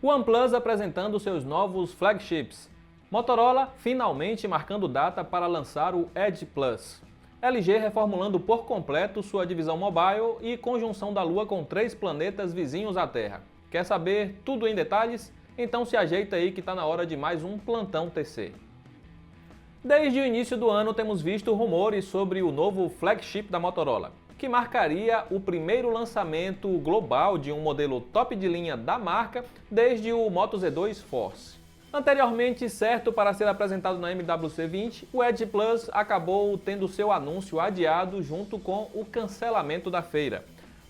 O OnePlus apresentando seus novos flagships. Motorola finalmente marcando data para lançar o Edge Plus. LG reformulando por completo sua divisão mobile e conjunção da Lua com 3 planetas vizinhos à Terra. Quer saber tudo em detalhes? Então se ajeita aí que está na hora de mais um Plantão TC. Desde o início do ano temos visto rumores sobre o novo flagship da Motorola, que marcaria o primeiro lançamento global de um modelo top de linha da marca desde o Moto Z2 Force. Anteriormente certo para ser apresentado na MWC20, o Edge Plus acabou tendo seu anúncio adiado junto com o cancelamento da feira.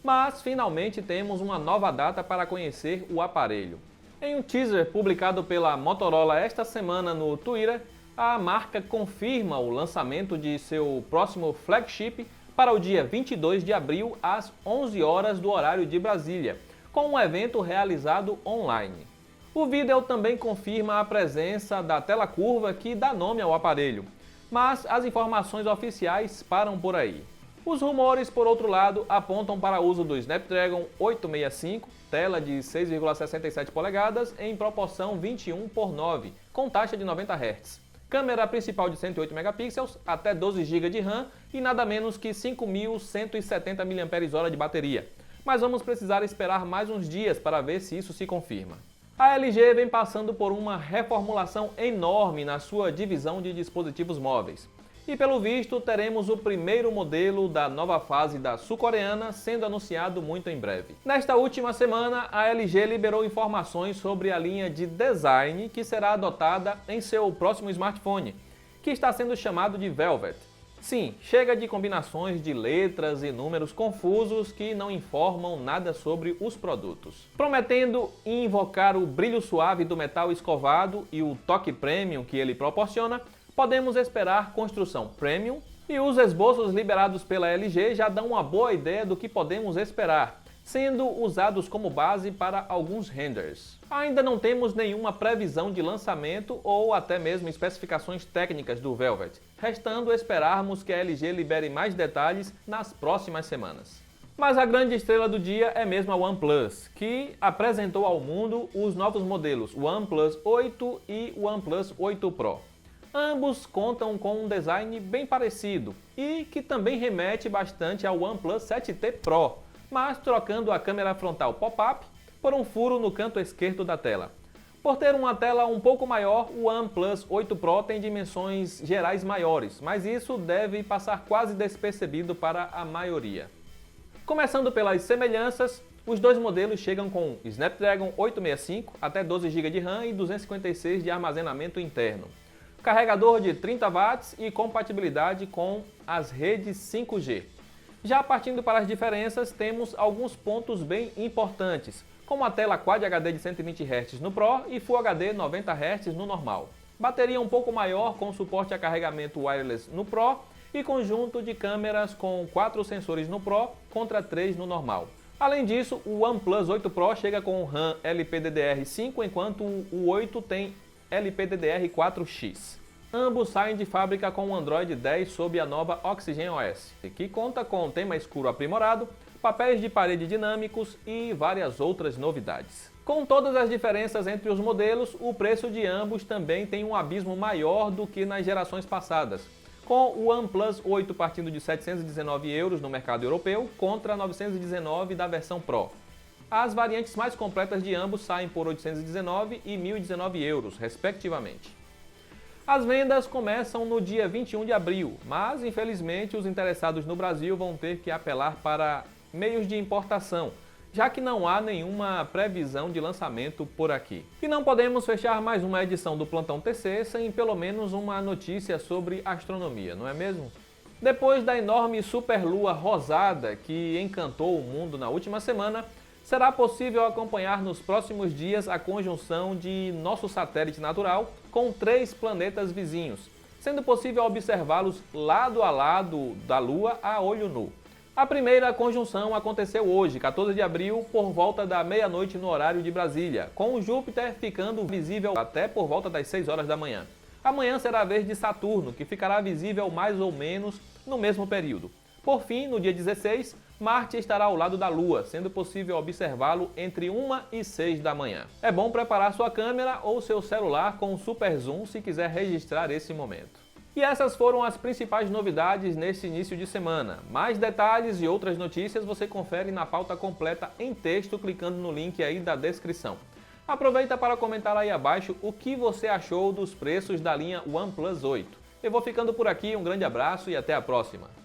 Mas finalmente temos uma nova data para conhecer o aparelho. Em um teaser publicado pela Motorola esta semana no Twitter, a marca confirma o lançamento de seu próximo flagship para o dia 22 de abril às 11 horas do horário de Brasília, com um evento realizado online. O vídeo também confirma a presença da tela curva que dá nome ao aparelho, mas as informações oficiais param por aí. Os rumores, por outro lado, apontam para o uso do Snapdragon 865, tela de 6,67 polegadas em proporção 21:9, com taxa de 90 Hz. Câmera principal de 108 megapixels, até 12 GB de RAM e nada menos que 5.170 mAh de bateria. Mas vamos precisar esperar mais uns dias para ver se isso se confirma. A LG vem passando por uma reformulação enorme na sua divisão de dispositivos móveis. E pelo visto teremos o primeiro modelo da nova fase da sul-coreana sendo anunciado muito em breve. Nesta última semana, a LG liberou informações sobre a linha de design que será adotada em seu próximo smartphone, que está sendo chamado de Velvet. Sim, chega de combinações de letras e números confusos que não informam nada sobre os produtos. Prometendo invocar o brilho suave do metal escovado e o toque premium que ele proporciona, podemos esperar construção premium e os esboços liberados pela LG já dão uma boa ideia do que podemos esperar, sendo usados como base para alguns renders. Ainda não temos nenhuma previsão de lançamento ou até mesmo especificações técnicas do Velvet, restando esperarmos que a LG libere mais detalhes nas próximas semanas. Mas a grande estrela do dia é mesmo a OnePlus, que apresentou ao mundo os novos modelos OnePlus 8 e OnePlus 8 Pro. Ambos contam com um design bem parecido e que também remete bastante ao OnePlus 7T Pro, mas trocando a câmera frontal pop-up por um furo no canto esquerdo da tela. Por ter uma tela um pouco maior, o OnePlus 8 Pro tem dimensões gerais maiores, mas isso deve passar quase despercebido para a maioria. Começando pelas semelhanças, os dois modelos chegam com Snapdragon 865, até 12 GB de RAM e 256 de armazenamento interno. Carregador de 30 watts e compatibilidade com as redes 5G. Já partindo para as diferenças, temos alguns pontos bem importantes, como a tela Quad HD de 120 Hz no Pro e Full HD 90 Hz no normal. Bateria um pouco maior com suporte a carregamento wireless no Pro e conjunto de câmeras com 4 sensores no Pro contra 3 no normal. Além disso, o OnePlus 8 Pro chega com RAM LPDDR5, enquanto o 8 tem LPDDR4X. Ambos saem de fábrica com o Android 10 sob a nova Oxygen OS, que conta com tema escuro aprimorado, papéis de parede dinâmicos e várias outras novidades. Com todas as diferenças entre os modelos, o preço de ambos também tem um abismo maior do que nas gerações passadas, com o OnePlus 8 partindo de €719 no mercado europeu contra 919 da versão Pro. As variantes mais completas de ambos saem por €819 e €1.019, respectivamente. As vendas começam no dia 21 de abril, mas infelizmente os interessados no Brasil vão ter que apelar para meios de importação, já que não há nenhuma previsão de lançamento por aqui. E não podemos fechar mais uma edição do Plantão TC sem pelo menos uma notícia sobre astronomia, não é mesmo? Depois da enorme superlua rosada que encantou o mundo na última semana, será possível acompanhar nos próximos dias a conjunção de nosso satélite natural com 3 planetas vizinhos, sendo possível observá-los lado a lado da Lua a olho nu. A primeira conjunção aconteceu hoje, 14 de abril, por volta da meia-noite no horário de Brasília, com o Júpiter ficando visível até por volta das 6 horas da manhã. Amanhã será a vez de Saturno, que ficará visível mais ou menos no mesmo período. Por fim, no dia 16, Marte estará ao lado da Lua, sendo possível observá-lo entre 1 e 6 da manhã. É bom preparar sua câmera ou seu celular com um super zoom se quiser registrar esse momento. E essas foram as principais novidades nesse início de semana. Mais detalhes e outras notícias você confere na pauta completa em texto clicando no link aí da descrição. Aproveita para comentar aí abaixo o que você achou dos preços da linha OnePlus 8. Eu vou ficando por aqui, um grande abraço e até a próxima!